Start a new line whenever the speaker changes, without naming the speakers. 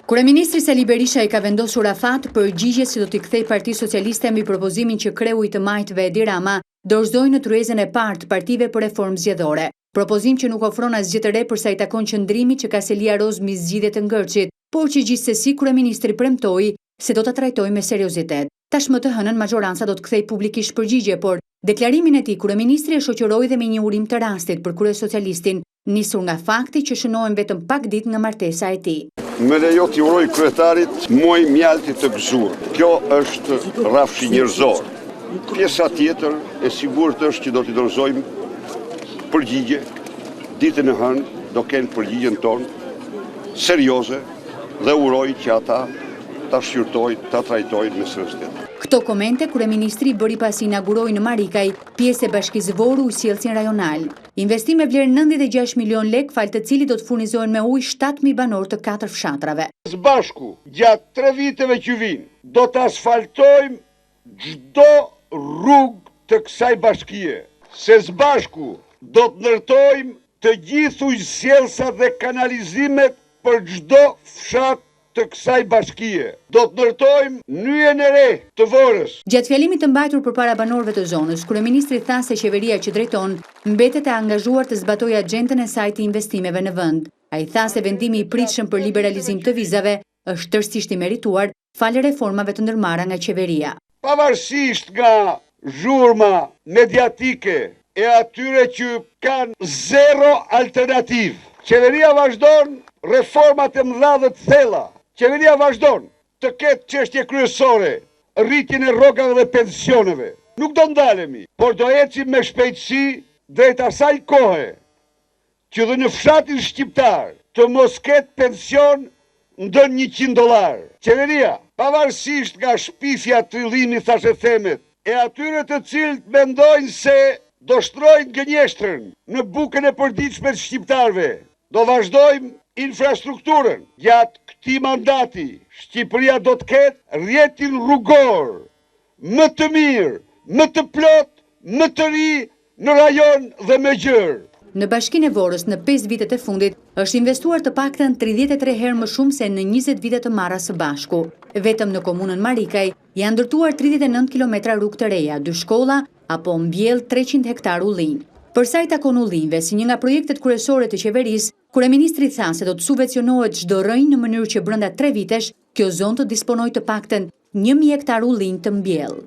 Kryeministri Sali Berisha i ka vendosur afat përgjigjes që do t'i kthej Partia Socialiste mbi propozimin që kreu i të majtëve Edi Rama dorëzoi në tryezën e parë të Partive për Reformë Zgjedhore. Propozim që nuk ofron asgjë të re përsa i takon qëndrimit që ka Selia Roz mbi zgjidhjet e ngërçit, por që gjithsesi kryeministri premtoi se do ta trajtojë me seriozitet. Tashmë të hënën majoranca do të kthej publikisht përgjigje, por deklarimin e tij kryeministri e shoqëroi dhe me një urim të rastit për kryesocialistin, nisur nga fakti që shënohen vetëm pak ditë nga martesa e tij.
Me lejo t'i uroj kryetarit muaj mjalti të gëzuar. Kjo është rrafshi njerëzor. Pjesa tjetër e sigurt është që do t'i dorëzojmë përgjigje. Ditën e hënë do kenë përgjigjen tonë serioze dhe uroj që ata ta shqyrtojnë, ta trajtojnë me seriozitet.
Këto komente kryeministri bëri pasi inauguroi në Marikaj pjesë e Bashkisë Voru Ujësiellësin rajonal. Investime vlerë 96 milion lek, falë të cilit do të furnizohen me ujë 7.000 banor të 4 fshatrave.
Së bashku, gjatë 3 viteve që vinë, do të asfaltojmë çdo rrugë të kësaj bashkie. Se së bashku, do të ndërtojmë të gjithë ujësiellësat dhe kanalizimet për çdo fshat të kësaj bashkie. Do të ndërtojmë nyjen e re të Vorës.
Gjatë fjalimit të mbajtur përpara banorëve të zonës, kryeministri tha se qeveria që drejton mbetet e angazhuar të zbatojë agjendën e saj të investimeve në vend. Ai tha se vendimi i pritshëm për liberalizim të vizave është tërësisht i merituar falë reformave të ndërmarra nga qeveria.
Pavarësisht nga zhurma mediatike e atyre që kanë zero alternativë, qeveria vazhdon reformat e mëdha dhe të thella. Qeveria vazhdon të ketë çështje kryesore, rritjen e rrogave dhe pensioneve. Nuk do ndalemi, por do ecim me shpejtësi drejt asaj kohe që dhe në fshatin shqiptar të mos ketë pension ndër $100. Qeveria, pavarësisht nga shpifja trillimi thashë themet, e atyre të cilët mendojnë se do shtrojnë gënjeshtrën në bukën e përditshme të shqiptarëve, do vazhdojmë infrastrukturën. Gjatë këtij mandati, Shqipëria do të ketë rrjetin rrugor më të mirë, më të plot, më të ri në rajon dhe me gjërë.
Në Bashkinë e Vorës, në 5 vitet e fundit, është investuar të paktën 33 herë më shumë se në 20 vite të marra së bashku. Vetëm në komunën Marikaj janë ndërtuar 39 kilometra rrugë të reja, 2 shkolla apo mbjell 300 hektar ullinj. Për sa i takon ullinjve, si një nga projektet kryesore të qeverisë, kryeministri tha se do të subvencionohet çdo rrënjë në mënyrë që brenda 3 vitesh kjo zonë të disponojë të paktën 1000 hektar ullinj të mbjell.